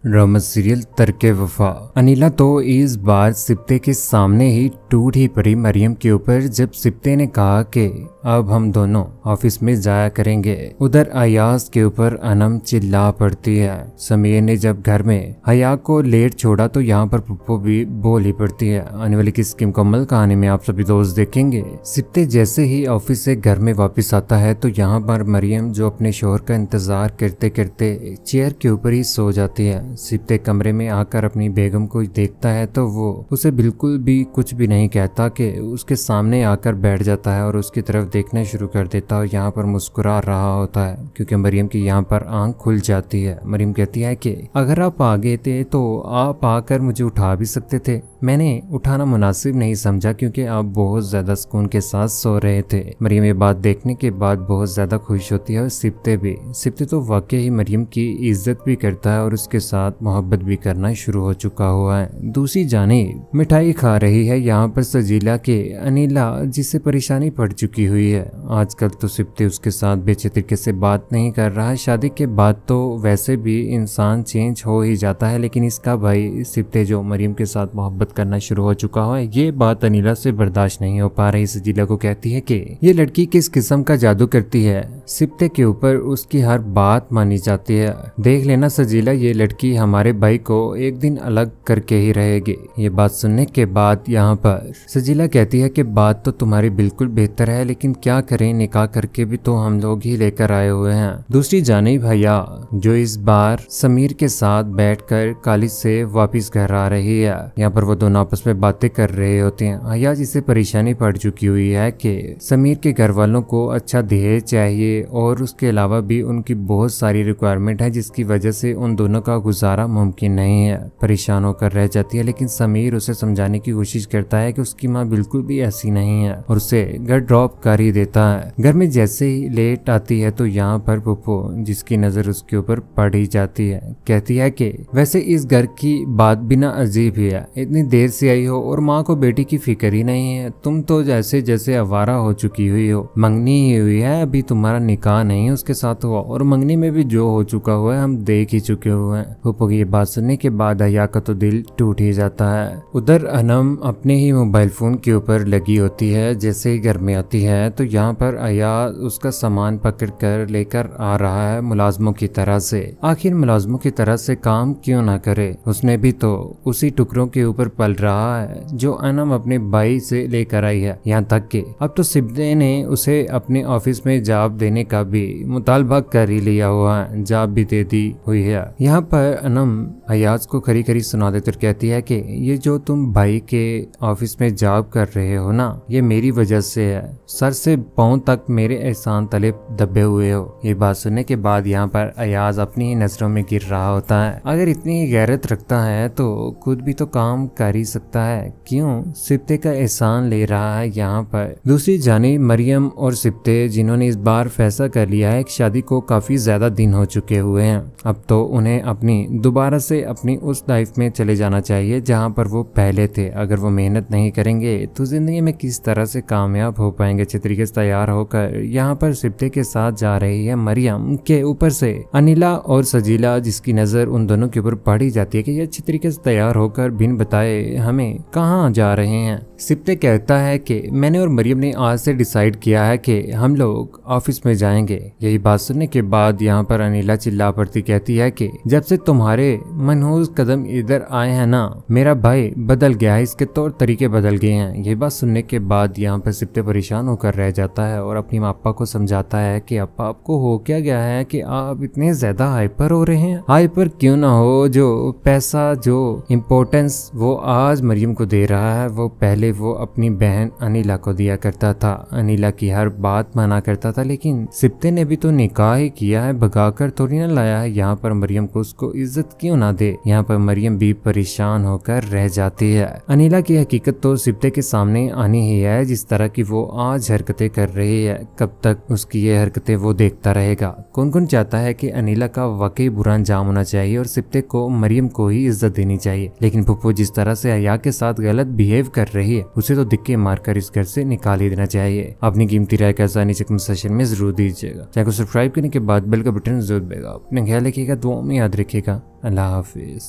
Drama serial तरके वफा। अनिला तो इस बार सिप्ते के सामने ही टूट ही पड़ी मरियम के ऊपर जब सिप्ते ने कहा कि अब हम दोनों ऑफिस में जाया करेंगे। उधर अयाज के ऊपर अनम चिल्ला पड़ती है। समीर ने जब घर में हया को लेट छोड़ा तो यहाँ पर पुप्पो भी बोल ही पड़ती है। आने वाली किसकी मुकम्मल कहानी में आप सभी दोस्त देखेंगे। सिप्ते जैसे ही ऑफिस से घर में वापस आता है तो यहाँ पर मरियम जो अपने शोहर का इंतजार करते करते चेयर के ऊपर ही सो जाती है। सिप्ते कमरे में आकर अपनी बेगम को देखता है तो वो उसे बिल्कुल भी कुछ भी नहीं कहता कि उसके सामने आकर बैठ जाता है और उसकी तरफ देखना शुरू कर देता है। यहाँ पर मुस्कुरा रहा होता है क्योंकि मरियम की यहाँ पर आंख खुल जाती है। मरियम कहती है कि अगर आप आ गए थे तो आप आकर मुझे उठा भी सकते थे। मैंने उठाना मुनासिब नहीं समझा क्योंकि आप बहुत ज्यादा सुकून के साथ सो रहे थे। मरियम ये बात देखने के बाद बहुत ज्यादा खुश होती है और सिप्ते भी। सिप्ते तो वाकई ही मरियम की इज्जत भी करता है और उसके साथ मोहब्बत भी करना शुरू हो चुका हुआ है। दूसरी जानिब मिठाई खा रही है यहाँ पर सजीला के अनिला जिससे परेशानी पड़ चुकी हुई है। आजकल तो सिप्ते उसके साथ बेचे तरीके से बात नहीं कर रहा है। शादी के बाद तो वैसे भी इंसान चेंज हो ही जाता है, लेकिन इसका भाई सिप्ते जो मरियम के साथ मोहब्बत करना शुरू हो चुका है, ये बात अनिला से बर्दाश्त नहीं हो पा रही। सजीला को कहती है कि ये लड़की किस किस्म का जादू करती है। सिप्ते के ऊपर उसकी हर बात मानी जाती है। देख लेना सजीला, ये लड़की हमारे भाई को एक दिन अलग करके ही रहेगी। ये बात सुनने के बाद यहाँ पर सजीला कहती है कि बात तो तुम्हारी बिल्कुल बेहतर है, लेकिन क्या करें, निकाह करके भी तो हम लोग ही लेकर आए हुए हैं। दूसरी जानिब भैया जो इस बार समीर के साथ बैठकर कॉलेज से वापस घर आ रही है। यहाँ पर वो दोनों आपस में बातें कर रहे होते हैं। हया जिसे परेशानी पड़ चुकी हुई है कि समीर के घर वालों को अच्छा दहेज चाहिए और उसके अलावा भी उनकी बहुत सारी रिक्वायरमेंट है जिसकी वजह से उन दोनों का गुजारा मुमकिन नहीं है। परेशान होकर रह जाती है, लेकिन समीर उसे समझाने की कोशिश करता है कि उसकी माँ बिल्कुल भी ऐसी नहीं है और उसे घर ड्रॉप कर ही देता है। घर में जैसे ही लेट आती है तो यहाँ पर पुप्पो जिसकी नजर उसके ऊपर पड़ ही जाती है, कहती है कि वैसे इस घर की बात भी ना अजीब ही है। इतनी देर से आई हो और माँ को बेटी की फिक्र ही नहीं है। तुम तो जैसे जैसे आवारा हो चुकी हुई हो। मंगनी ही हुई है, अभी तुम्हारा निकाह नहीं उसके साथ हुआ और मंगनी में भी जो हो चुका हुआ है हम देख ही चुके हुए हैं। पुप्पो की ये बात सुनने के बाद हया का तो दिल टूट ही जाता है। उधर अनम अपने ही मोबाइल फोन के ऊपर लगी होती है। जैसे ही घर में आती है तो यहाँ पर हया उसका सामान पकड़ कर लेकर आ रहा है मुलाजमों की तरह से। आखिर मुलाजमों की तरह से काम क्यों ना करे, उसने भी तो उसी टुकड़ों के ऊपर पल रहा है जो अनम अपने भाई से लेकर आई है। यहाँ तक कि अब तो सिप्ते ने उसे अपने ऑफिस में जॉब देने का भी मुतालबा कर ही लिया हुआ है, जॉब भी दे दी हुई है। यहाँ पर अनम अयाज को खरी खरी सुना देते कहती है कि ये जो तुम भाई के ऑफिस में जॉब कर रहे हो ना, ये मेरी वजह से है। सर से पांव तक मेरे एहसान तले दबे हुए हो। ये बात सुनने के बाद यहाँ पर अयाज अपनी ही नजरों में गिर रहा होता है। अगर इतनी ही गैरत रखता है तो खुद भी तो काम कर ही सकता है, क्यों सिप्ते का एहसान ले रहा है। यहाँ पर दूसरी जानिब मरियम और सिप्ते जिन्होंने इस बार फैसला कर लिया है कि शादी को काफी ज्यादा दिन हो चुके हुए हैं, अब तो उन्हें अपनी दोबारा से अपनी उस लाइफ में चले जाना चाहिए जहाँ पर वो पहले थे। अगर वो मेहनत नहीं करेंगे तो जिंदगी में किस तरह से कामयाब हो पाएंगे। अच्छे तरीके से तैयार होकर यहाँ पर सिप्ते के साथ जा रही है मरियम के ऊपर से अनिला और सजीला जिसकी नजर उन दोनों के ऊपर पड़ ही जाती है कि ये अच्छी तरीके से तैयार होकर बिन बताए हमें कहाँ जा रहे हैं। सिप्ते कहता है कि मैंने और मरियम ने आज से डिसाइड किया है कि हम लोग ऑफिस में जाएंगे। यही बात सुनने के बाद यहाँ पर अनिला चिल्ला पड़ती कहती है कि जब से तुम्हारे मनहूस कदम इधर आए हैं ना, मेरा भाई बदल गया है, इसके तौर तरीके बदल गए हैं। ये बात सुनने के बाद यहाँ पर सिप्ते परेशान होकर रह जाता है और अपनी पापा को समझाता है कि अप्पा आपको हो क्या गया है कि आप इतने ज्यादा हाइपर हो रहे हैं। हाइपर क्यों ना हो, जो पैसा जो इम्पोर्टेंस वो आज मरियम को दे रहा है वो पहले वो अपनी बहन अनिला को दिया करता था। अनिला की हर बात माना करता था, लेकिन सिप्ते ने भी तो निकाह ही किया है, भगाकर थोड़ी ना लाया है। यहाँ पर मरियम को उसको इज्जत क्यों ना दे। यहाँ पर मरियम भी परेशान होकर रह जाती है। अनिला की हकीकत दिक्कत तो सिप्ते के सामने आनी ही है। जिस तरह की वो आज हरकतें कर रही है, कब तक उसकी ये हरकतें वो देखता रहेगा। कौन कौन चाहता है कि अनिला का वाकई बुरा अंजाम होना चाहिए और सिप्ते को मरियम को ही इज्जत देनी चाहिए, लेकिन पुप्पो जिस तरह से अया के साथ गलत बिहेव कर रही है उसे तो दिक्के मारकर इस घर से निकाल ही देना चाहिए। अपनी कीमती राय कैसा नीचे कमेंट सेक्शन में जरूर दीजिएगा। चैनल को सब्सक्राइब करने के बाद बेल का बटन जरूर दबाएगा। अपने ख्याल रखिएगा, दुआ में याद रखिएगा। अल्लाह हाफिज।